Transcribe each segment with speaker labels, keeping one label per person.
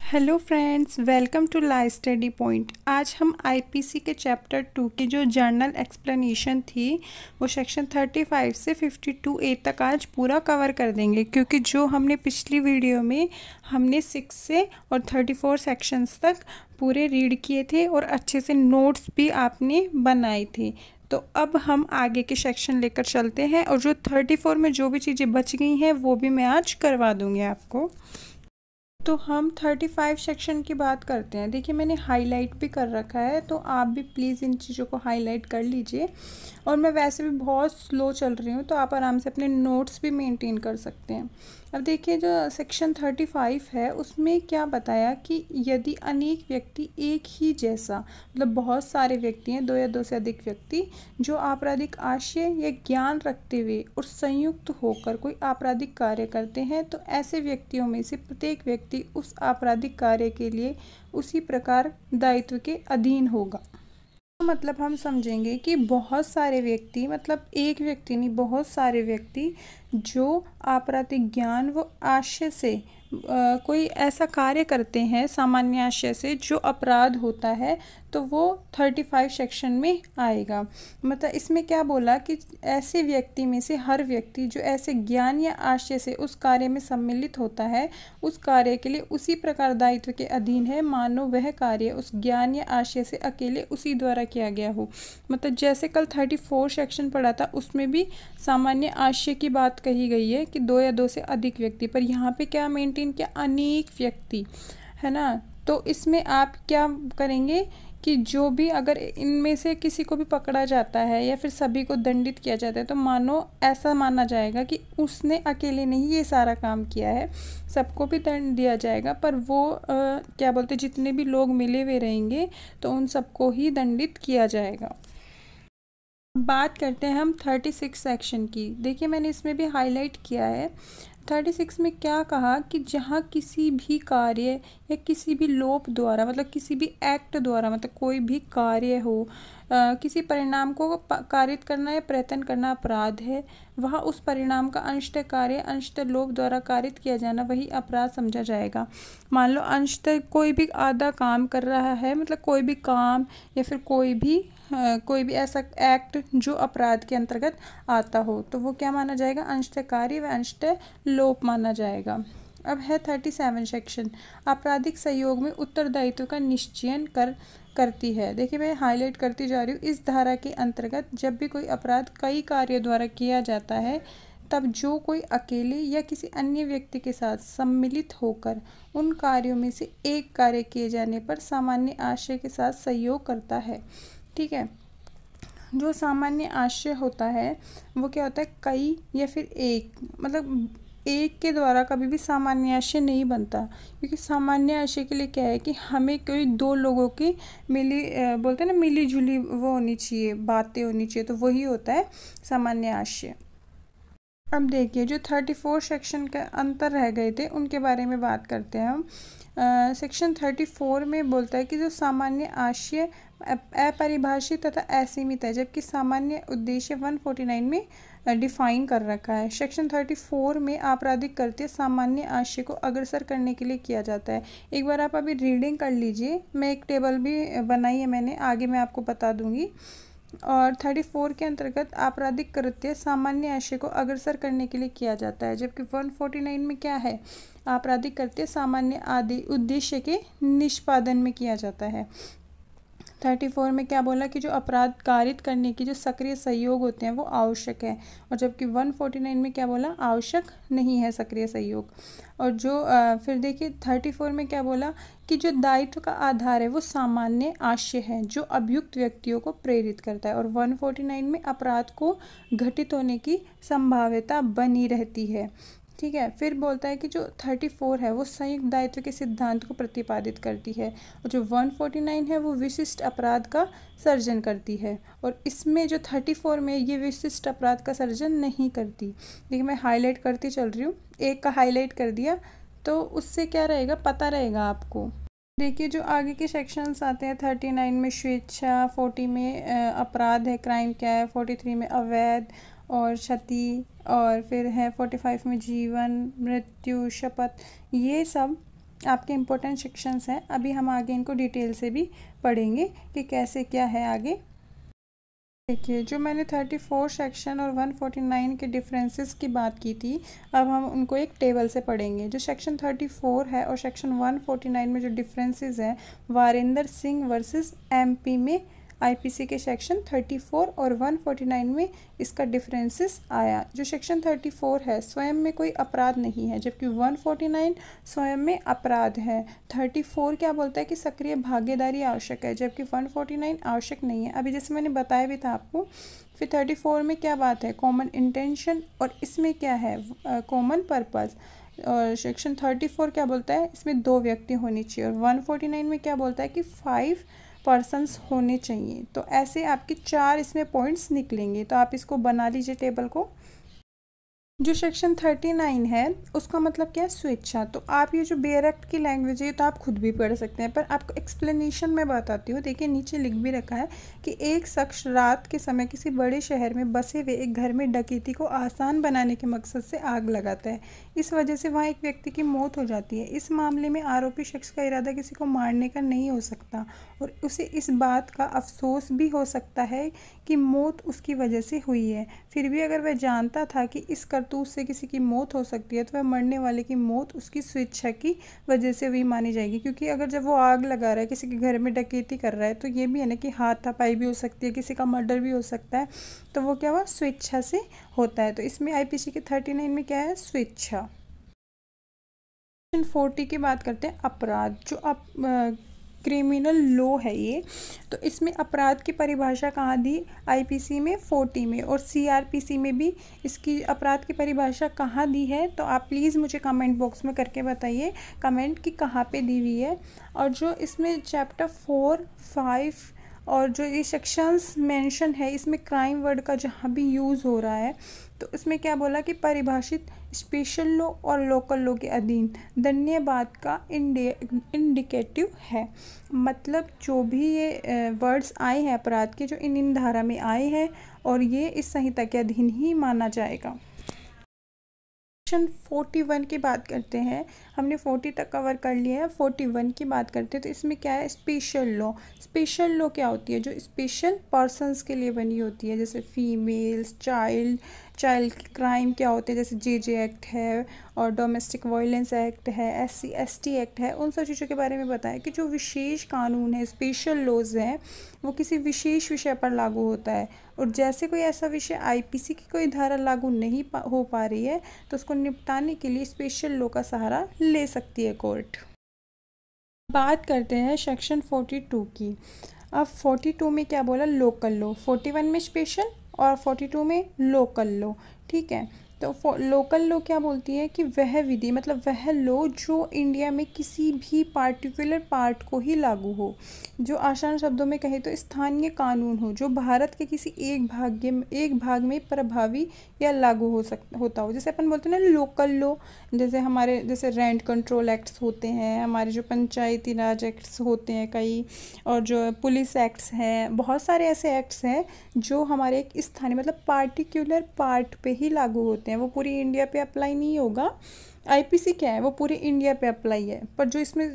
Speaker 1: Hello friends, welcome to live study point. आज हम IPC के चैप्टर 2 की जो जर्नल एक्सप्लेनेशन थी वो सेक्शन 35 से 52A तक आज पूरा कवर कर देंगे, क्योंकि जो हमने पिछली वीडियो में हमने 6 से और 34 सेक्शंस तक पूरे रीड किए थे और अच्छे से नोट्स भी आपने बनाए थे। तो अब हम आगे के सेक्शन लेकर चलते हैं और जो 34 में जो भी चीज़ें बच गई हैं वो भी मैं आज करवा दूँगी आपको। तो हम 35 सेक्शन की बात करते हैं। देखिए, मैंने हाईलाइट भी कर रखा है, तो आप भी प्लीज़ इन चीज़ों को हाईलाइट कर लीजिए। और मैं वैसे भी बहुत स्लो चल रही हूँ, तो आप आराम से अपने नोट्स भी मेंटेन कर सकते हैं। अब देखिए, जो सेक्शन 35 है उसमें क्या बताया कि यदि अनेक व्यक्ति एक ही जैसा, मतलब बहुत सारे व्यक्ति हैं, 2 या 2 से अधिक व्यक्ति जो आपराधिक आशय या ज्ञान रखते हुए और संयुक्त होकर कोई आपराधिक कार्य करते हैं, तो ऐसे व्यक्तियों में से प्रत्येक व्यक्ति उस आपराधिक कार्य के लिए उसी प्रकार दायित्व के अधीन होगा। मतलब हम समझेंगे कि बहुत सारे व्यक्ति, मतलब एक व्यक्ति नहीं, बहुत सारे व्यक्ति जो आपराधिक ज्ञान व आशय से कोई ऐसा कार्य करते हैं सामान्य आशय से जो अपराध होता है, तो वो 35 सेक्शन में आएगा। मतलब इसमें क्या बोला कि ऐसे व्यक्ति में से हर व्यक्ति जो ऐसे ज्ञान या आशय से उस कार्य में सम्मिलित होता है, उस कार्य के लिए उसी प्रकार दायित्व के अधीन है मानो वह कार्य उस ज्ञान या आशय से अकेले उसी द्वारा किया गया हो। मतलब जैसे कल 34 सेक्शन पढ़ा था, उसमें भी सामान्य आशय की बात कही गई है कि 2 या 2 से अधिक व्यक्ति, पर यहाँ पे क्या मेंटेन किया, अनेक व्यक्ति, है ना। तो इसमें आप क्या करेंगे कि जो भी अगर इनमें से किसी को भी पकड़ा जाता है या फिर सभी को दंडित किया जाता है, तो मानो ऐसा माना जाएगा कि उसने अकेले नहीं ये सारा काम किया है, सबको भी दंड दिया जाएगा, पर वो क्या बोलते, जितने भी लोग मिले हुए रहेंगे तो उन सबको ही दंडित किया जाएगा। बात करते हैं हम 36 सेक्शन की। देखिए, मैंने इसमें भी हाईलाइट किया है। 36 में क्या कहा कि जहाँ किसी भी कार्य या किसी भी लोप द्वारा, मतलब किसी भी एक्ट द्वारा, मतलब कोई भी कार्य हो, किसी परिणाम को कारित करना या प्रयत्न करना अपराध है, वह उस परिणाम का अंशतः कार्य अंशतः लोप द्वारा कारित किया जाना वही अपराध समझा जाएगा। मान लो अंशतः कोई भी आधा काम कर रहा है, मतलब कोई भी काम या फिर कोई भी ऐसा एक्ट जो अपराध के अंतर्गत आता हो, तो वो क्या माना जाएगा, अंशतः कार्य व अंशतः लोप माना जाएगा। अब है 37 सेक्शन, आपराधिक सहयोग में उत्तरदायित्व का निश्चयन करती है। देखिए, मैं हाईलाइट करती जा रही हूँ। इस धारा के अंतर्गत जब भी कोई अपराध कई कार्यों द्वारा किया जाता है, तब जो कोई अकेले या किसी अन्य व्यक्ति के साथ सम्मिलित होकर उन कार्यों में से एक कार्य किए जाने पर सामान्य आशय के साथ सहयोग करता है। ठीक है, जो सामान्य आशय होता है वो क्या होता है, कई या फिर एक, मतलब एक के द्वारा कभी भी सामान्य आशय नहीं बनता, क्योंकि सामान्य आशय के लिए क्या है कि हमें कोई 2 लोगों की बोलते हैं ना, मिली जुली वो होनी चाहिए, बातें होनी चाहिए, तो वही होता है सामान्य आशय। अब देखिए, जो 34 सेक्शन के अंतर रह गए थे उनके बारे में बात करते हैं हम। सेक्शन 34 में बोलता है कि जो सामान्य आशय अपरिभाषित तथा असीमित है, जबकि सामान्य उद्देश्य 149 में डिफाइन कर रखा है। सेक्शन 34 में आपराधिक कृत्य सामान्य आशय को अग्रसर करने के लिए किया जाता है। एक बार आप अभी रीडिंग कर लीजिए, मैं एक टेबल भी बनाई है मैंने, आगे मैं आपको बता दूंगी। और 34 के अंतर्गत आपराधिक कृत्य सामान्य आशय को अग्रसर करने के लिए किया जाता है, जबकि 149 में क्या है, आपराधिक कृत्य सामान्य आदि उद्देश्य के निष्पादन में किया जाता है। 34 में क्या बोला कि जो अपराध कारित करने की जो सक्रिय सहयोग होते हैं वो आवश्यक है, और जबकि 149 में क्या बोला, आवश्यक नहीं है सक्रिय सहयोग। और जो फिर देखिए 34 में क्या बोला कि जो दायित्व का आधार है वो सामान्य आशय है जो अभियुक्त व्यक्तियों को प्रेरित करता है, और 149 में अपराध को घटित होने की संभाव्यता बनी रहती है। ठीक है, फिर बोलता है कि जो 34 है वो संयुक्त दायित्व के सिद्धांत को प्रतिपादित करती है, और जो 149 है वो विशिष्ट अपराध का सर्जन करती है, और इसमें जो 34 में ये विशिष्ट अपराध का सर्जन नहीं करती। देखिए, मैं हाईलाइट करती चल रही हूँ, एक का हाईलाइट कर दिया तो उससे क्या रहेगा, पता रहेगा आपको। देखिए, जो आगे के सेक्शंस आते हैं, 39 में स्वेच्छा, 40 में अपराध है, क्राइम क्या है, 43 में अवैध और क्षति, और फिर है 45 में जीवन, मृत्यु, शपथ, ये सब आपके इम्पोर्टेंट सेक्शंस हैं। अभी हम आगे इनको डिटेल से भी पढ़ेंगे कि कैसे क्या है आगे। देखिए, जो मैंने 34 सेक्शन और 149 के डिफरेंसेस की बात की थी, अब हम उनको एक टेबल से पढ़ेंगे। जो सेक्शन 34 है और सेक्शन 149 में जो डिफरेंसेस हैं, वारिंदर सिंह वर्सेस एमपी में आईपीसी के सेक्शन 34 और 149 में इसका डिफरेंसेस आया। जो सेक्शन 34 है स्वयं में कोई अपराध नहीं है, जबकि 149 स्वयं में अपराध है। 34 क्या बोलता है कि सक्रिय भागीदारी आवश्यक है, जबकि 149 आवश्यक नहीं है। अभी जैसे मैंने बताया भी था आपको। फिर 34 में क्या बात है, कॉमन इंटेंशन, और इसमें क्या है, कॉमन पर्पस। और सेक्शन 34 क्या बोलता है, इसमें 2 व्यक्ति होनी चाहिए। और 149 में क्या बोलता है कि 5 पर्सन्स होने चाहिए। तो ऐसे आपके 4 इसमें पॉइंट्स निकलेंगे। तो आप इसको बना लीजिए टेबल को। जो सेक्शन 39 है उसका मतलब क्या है, स्वेच्छा। तो आप ये जो बेयर एक्ट की लैंग्वेज है तो आप खुद भी पढ़ सकते हैं, पर आपको एक्सप्लेनेशन में बताती हूँ। देखिए, नीचे लिख भी रखा है कि एक शख्स रात के समय किसी बड़े शहर में बसे हुए एक घर में डकैती को आसान बनाने के मकसद से आग लगाता है। इस वजह से वहाँ एक व्यक्ति की मौत हो जाती है। इस मामले में आरोपी शख्स का इरादा किसी को मारने का नहीं हो सकता और उसे इस बात का अफसोस भी हो सकता है कि मौत उसकी वजह से हुई है। फिर भी अगर वह जानता था कि इस करतूत से किसी की मौत हो सकती है, तो वह मरने वाले की मौत उसकी स्वेच्छा की वजह से हुई मानी जाएगी। क्योंकि अगर जब वो आग लगा रहा है, किसी के घर में डकैती कर रहा है, तो ये भी है ना कि हाथापाई भी हो सकती है, किसी का मर्डर भी हो सकता है। तो वो क्या हुआ, स्वेच्छा से होता है। तो इसमें आईपीसी के 39 में क्या है, स्वेच्छा। 40 की बात करते हैं, अपराध। जो क्रिमिनल लॉ है ये, तो इसमें अपराध की परिभाषा कहाँ दी, आईपीसी में 40 में, और सीआरपीसी में भी इसकी अपराध की परिभाषा कहाँ दी है। तो आप प्लीज़ मुझे कमेंट बॉक्स में करके बताइए कमेंट कि कहाँ पे दी हुई है। और जो इसमें चैप्टर 4, 5 और जो ये सेक्शंस मेंशन है, इसमें क्राइम वर्ड का जहाँ भी यूज़ हो रहा है, तो इसमें क्या बोला कि परिभाषित स्पेशल लॉ और लोकल लॉ के अधीन दंडनीय बात का इंडिकेटिव है। मतलब जो भी ये वर्ड्स आए हैं अपराध के, जो इन धारा में आए हैं, और ये इस संहिता के अधीन ही माना जाएगा। सेक्शन 41 की बात करते हैं। हमने 40 तक कवर कर लिया है, 41 की बात करते हैं। तो इसमें क्या है, स्पेशल लॉ। स्पेशल लॉ क्या होती है, जो स्पेशल पर्सन्स के लिए बनी होती है, जैसे फीमेल्स, चाइल्ड क्राइम क्या होते हैं, जैसे जेजे एक्ट है और डोमेस्टिक वायलेंस एक्ट है, SC ST एक्ट है। उन सब चीज़ों के बारे में बताया कि जो विशेष कानून है, स्पेशल लॉज हैं, वो किसी विशेष विषय पर लागू होता है। और जैसे कोई ऐसा विषय आईपीसी की कोई धारा लागू नहीं हो पा रही है, तो उसको निपटाने के लिए स्पेशल लॉ का सहारा ले सकती है कोर्ट। बात करते हैं सेक्शन 42 की। अब 42 में क्या बोला, लोकल लॉ। 41 में स्पेशल और 42 में लोकल लॉ। ठीक है, तो लोकल लॉ क्या बोलती है कि वह विधि, मतलब वह लॉ जो इंडिया में किसी भी पार्टिकुलर पार्ट को ही लागू हो। जो आसान शब्दों में कहे तो स्थानीय कानून हो, जो भारत के किसी एक भाग में प्रभावी या लागू होता हो। जैसे अपन बोलते हैं ना लोकल लॉ, जैसे रेंट कंट्रोल एक्ट्स होते हैं, हमारे जो पंचायती राज एक्ट्स होते हैं कई, और जो पुलिस एक्ट्स हैं, बहुत सारे ऐसे एक्ट्स हैं जो हमारे एक स्थानीय मतलब पार्टिकुलर पार्ट पे ही लागू होते हैं। वो पूरी इंडिया पे अप्लाई नहीं होगा। आईपीसी क्या है, वो पूरे इंडिया पे अप्लाई है। पर जो इसमें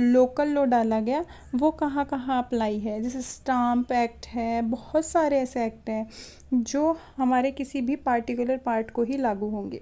Speaker 1: लोकल लॉ डाला गया वो कहाँ कहाँ अप्लाई है, जैसे स्टाम्प एक्ट है, बहुत सारे ऐसे एक्ट हैं जो हमारे किसी भी पार्टिकुलर पार्ट को ही लागू होंगे।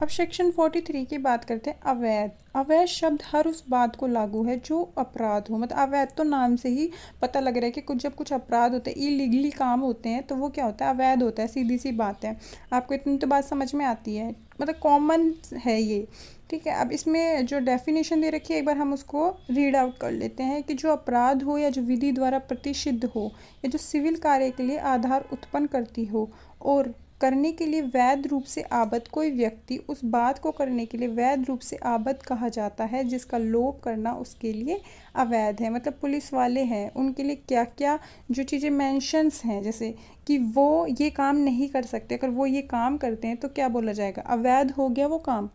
Speaker 1: अब सेक्शन 43 की बात करते हैं, अवैध। अवैध शब्द हर उस बात को लागू है जो अपराध हो। मतलब अवैध तो नाम से ही पता लग रहा है कि जब कुछ अपराध होते हैं, इलीगली काम होते हैं, तो वो क्या होता है, अवैध होता है। सीधी सी बात है, आपको इतनी तो बात समझ में आती है, मतलब कॉमन है ये। ठीक है, अब इसमें जो डेफिनेशन दे रखी है, एक बार हम उसको रीड आउट कर लेते हैं कि जो अपराध हो या जो विधि द्वारा प्रतिषिद्ध हो, या जो सिविल कार्य के लिए आधार उत्पन्न करती हो और करने के लिए वैध रूप से आबद्ध कोई व्यक्ति, उस बात को करने के लिए वैध रूप से आबद्ध कहा जाता है जिसका लोप करना उसके लिए अवैध है। मतलब पुलिस वाले हैं, उनके लिए क्या क्या जो चीज़ें मेंशंस हैं, जैसे कि वो ये काम नहीं कर सकते, अगर वो ये काम करते हैं तो क्या बोला जाएगा, अवैध हो गया वो काम।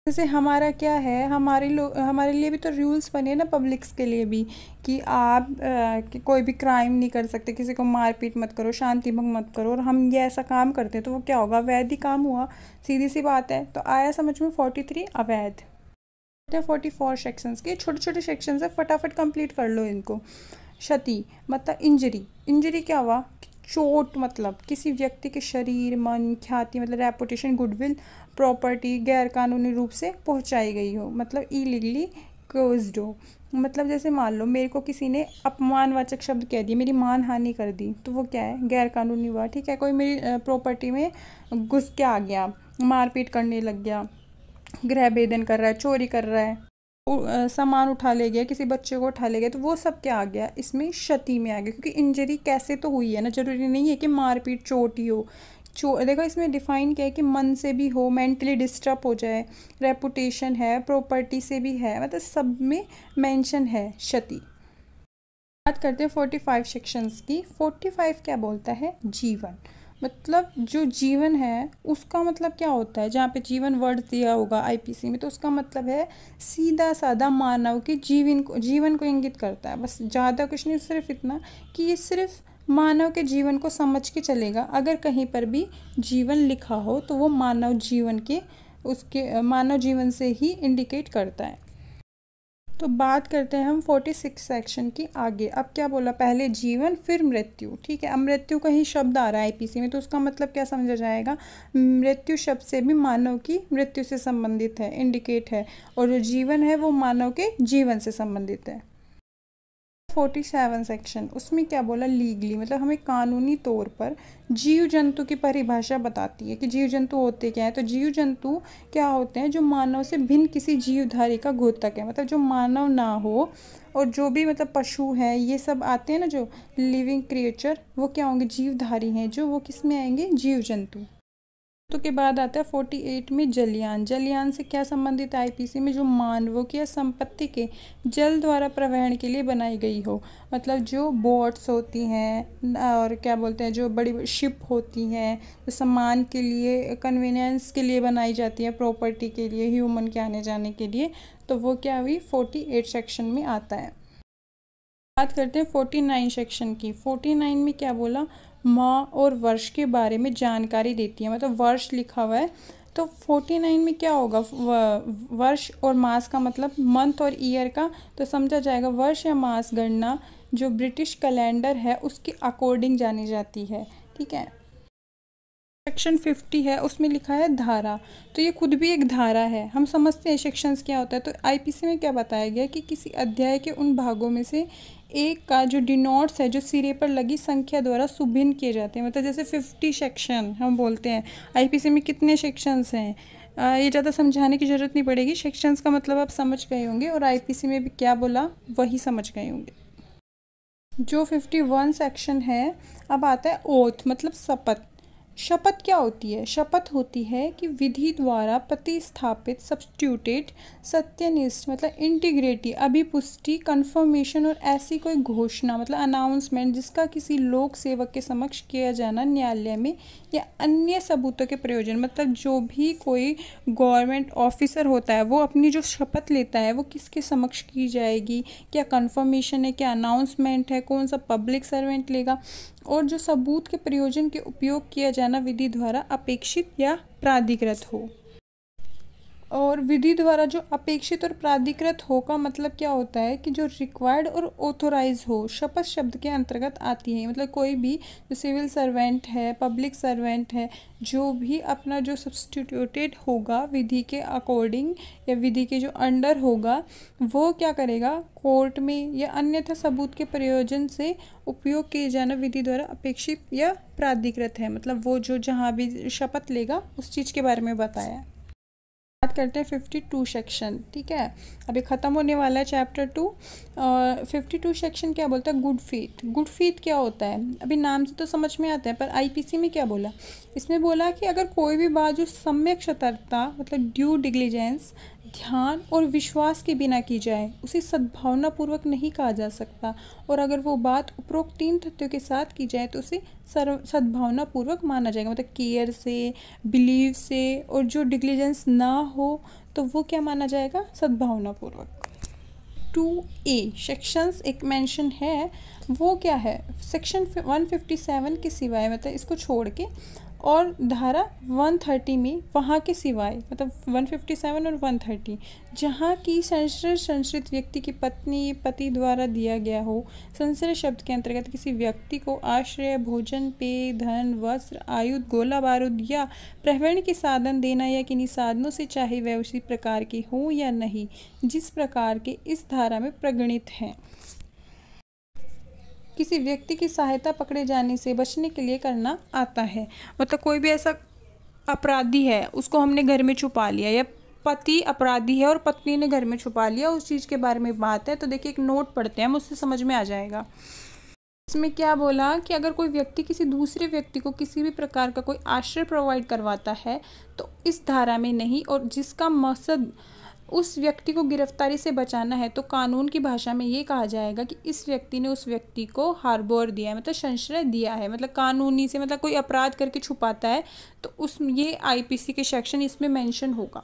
Speaker 1: जैसे हमारा क्या है, हमारे लिए भी तो रूल्स बने ना, पब्लिक्स के लिए भी, कि आप कि कोई भी क्राइम नहीं कर सकते, किसी को मारपीट मत करो, शांति भंग मत करो, और हम ये ऐसा काम करते हैं तो वो क्या होगा, अवैध ही काम हुआ। सीधी सी बात है। तो आया समझ में 43 अवैध। 44 सेक्शंस के, छोटे छोटे सेक्शंस है, फटाफट कंप्लीट कर लो इनको। क्षति मतलब इंजरी, इंजरी क्या हुआ, चोट मतलब किसी व्यक्ति के शरीर, मन, ख्याति मतलब रेपुटेशन, गुडविल, प्रॉपर्टी गैर कानूनी रूप से पहुंचाई गई हो, मतलब इलीगली कोज्ड हो। मतलब जैसे मान लो मेरे को किसी ने अपमानवाचक शब्द कह दिए, मेरी मान हानि कर दी, तो वो क्या है, गैर कानूनी हुआ। ठीक है, कोई मेरी प्रॉपर्टी में घुस के आ गया, मारपीट करने लग गया, गृह भेदन कर रहा है, चोरी कर रहा है, सामान उठा ले गया, किसी बच्चे को उठा ले गया, तो वो सब क्या आ गया, इसमें क्षति में आ गया। क्योंकि इंजरी कैसे तो हुई है ना, जरूरी नहीं है कि मारपीट चोट ही हो। देखो इसमें डिफाइन क्या है कि मन से भी हो, मेंटली डिस्टर्ब हो जाए, रेपुटेशन है, प्रॉपर्टी से भी है, मतलब सब में मेंशन है क्षति। बात करते हैं 45 सेक्शंस की। 45 क्या बोलता है, जीवन मतलब जो जीवन है उसका मतलब क्या होता है। जहाँ पे जीवन वर्ड दिया होगा आईपीसी में, तो उसका मतलब है सीधा साधा मानव के जीवन को इंगित करता है। बस ज़्यादा कुछ नहीं, सिर्फ इतना कि ये सिर्फ मानव के जीवन को समझ के चलेगा। अगर कहीं पर भी जीवन लिखा हो तो वो मानव जीवन से ही इंडिकेट करता है। तो बात करते हैं हम 46 सेक्शन की आगे। अब क्या बोला, पहले जीवन फिर मृत्यु। ठीक है, अब मृत्यु का ही शब्द आ रहा है आईपीसी में, तो उसका मतलब क्या समझा जाएगा, मृत्यु शब्द से भी मानव की मृत्यु से संबंधित है, इंडिकेट है, और जो जीवन है वो मानव के जीवन से संबंधित है। 47 सेक्शन, उसमें क्या बोला, लीगली मतलब हमें कानूनी तौर पर जीव जंतु की परिभाषा बताती है कि जीव जंतु होते क्या है। तो जीव जंतु क्या होते हैं, जो मानव से भिन्न किसी जीवधारी का घोतक है, मतलब जो मानव ना हो, और जो भी मतलब पशु है ये सब आते हैं ना, जो लिविंग क्रिएचर, वो क्या होंगे, जीवधारी हैं, जो वो किस में आएंगे, जीव जंतु। तो के बाद आता है 48 में जलयान। जलयान से क्या संबंधित है आईपीसी में, जो मानवों की या संपत्ति के जल द्वारा प्रवहन के लिए बनाई गई हो। मतलब जो बोट्स होती हैं और क्या बोलते हैं, जो बड़ी शिप होती हैं, जो सामान के लिए, कन्वीनियंस के लिए बनाई जाती है, प्रॉपर्टी के लिए, ह्यूमन के आने जाने के लिए, तो वो क्या हुई 48 सेक्शन में आता है। बात करते हैं 49 सेक्शन की। 49 में क्या बोला, माह और वर्ष के बारे में जानकारी देती है, मतलब वर्ष लिखा हुआ है। तो 49 में क्या होगा, वर्ष और मास का मतलब मंथ और ईयर का, तो समझा जाएगा वर्ष या मास गणना जो ब्रिटिश कैलेंडर है उसके अकॉर्डिंग जानी जाती है। ठीक है, सेक्शन 50 है, उसमें लिखा है धारा। तो ये खुद भी एक धारा है, हम समझते हैं सेक्शंस क्या होता है। तो आईपीसी में क्या बताया गया कि किसी अध्याय के उन भागों में से एक का जो डिनोट्स है, जो सिरे पर लगी संख्या द्वारा सुभिन्न किए जाते हैं। मतलब जैसे 50 सेक्शन हम बोलते हैं, आईपीसी में कितने सेक्शंस हैं, ये ज़्यादा समझाने की ज़रूरत नहीं पड़ेगी, सेक्शंस का मतलब आप समझ गए होंगे, और आईपीसी में भी क्या बोला वही समझ गए होंगे। जो 51 सेक्शन है, अब आता है ओथ मतलब शपथ। शपथ क्या होती है, शपथ होती है कि विधि द्वारा प्रतिस्थापित, सब्स्टिट्यूटेड, सत्यनिष्ठ मतलब इंटीग्रिटी, अभिपुष्टि, कन्फर्मेशन और ऐसी कोई घोषणा मतलब अनाउंसमेंट जिसका किसी लोक सेवक के समक्ष किया जाना न्यायालय में या अन्य सबूतों के प्रयोजन। मतलब जो भी कोई गवर्नमेंट ऑफिसर होता है वो अपनी जो शपथ लेता है वो किसके समक्ष की जाएगी, क्या कन्फर्मेशन है, क्या अनाउंसमेंट है, कौन सा पब्लिक सर्वेंट लेगा, और जो सबूत के प्रयोजन के उपयोग किया जाना विधि द्वारा अपेक्षित या प्राधिकृत हो। और विधि द्वारा जो अपेक्षित और प्राधिकृत हो का मतलब क्या होता है कि जो रिक्वायर्ड और ऑथोराइज हो, शपथ शब्द के अंतर्गत आती है। मतलब कोई भी जो सिविल सर्वेंट है, पब्लिक सर्वेंट है, जो भी अपना जो सब्स्टिट्यूटेड होगा विधि के अकॉर्डिंग या विधि के जो अंडर होगा, वो क्या करेगा, कोर्ट में या अन्यथा सबूत के प्रयोजन से उपयोग किए जाना विधि द्वारा अपेक्षित या प्राधिकृत है। मतलब वो जो जहाँ भी शपथ लेगा उस चीज़ के बारे में बताया है। बात करते हैं 52 सेक्शन। ठीक है, अभी ख़त्म होने वाला है चैप्टर 2। 52 सेक्शन क्या बोलता है, गुड फेथ। गुड फेथ क्या होता है, अभी नाम से तो समझ में आता है, पर आईपीसी में क्या बोला, इसमें बोला कि अगर कोई भी बात जो सम्यक सतर्कता मतलब ड्यू डिलिजेंस, ध्यान और विश्वास के बिना की जाए उसे सद्भावनापूर्वक नहीं कहा जा सकता, और अगर वो बात उपरोक्त 3 तथ्यों के साथ की जाए तो उसे सद्भावनापूर्वक माना जाएगा। मतलब केयर से, बिलीव से, और जो डिलिजेंस ना हो तो वो क्या माना जाएगा, सद्भावनापूर्वक। 2A सेक्शंस एक मेंशन है, वो क्या है, सेक्शन 157 के सिवाय मतलब इसको छोड़ के और धारा 130 में वहाँ के सिवाय, मतलब 157 और 130, जहाँ की संश्रित व्यक्ति की पत्नी पति द्वारा दिया गया हो। संश्रय शब्द के अंतर्गत किसी व्यक्ति को आश्रय, भोजन, पेय, धन, वस्त्र, आयुध, गोला बारूद या प्रहरण के साधन देना या किन्हीं साधनों से चाहे वह उसी प्रकार के हो या नहीं, जिस प्रकार के इस धारा में प्रगणित हैं। किसी व्यक्ति की सहायता पकड़े जाने से बचने के लिए करना आता है। मतलब कोई भी ऐसा अपराधी है, उसको हमने घर में छुपा लिया, या पति अपराधी है और पत्नी ने घर में छुपा लिया, उस चीज़ के बारे में बात है। तो देखिए एक नोट पढ़ते हैं, हम उससे समझ में आ जाएगा। इसमें क्या बोला कि अगर कोई व्यक्ति किसी दूसरे व्यक्ति को किसी भी प्रकार का कोई आश्रय प्रोवाइड करवाता है तो इस धारा में नहीं, और जिसका मकसद उस व्यक्ति को गिरफ्तारी से बचाना है, तो कानून की भाषा में ये कहा जाएगा कि इस व्यक्ति ने उस व्यक्ति को हार्बर दिया है, मतलब संश्रय दिया है। मतलब कानूनी से, मतलब कोई अपराध करके छुपाता है तो उस ये आईपीसी के सेक्शन इसमें मेंशन होगा।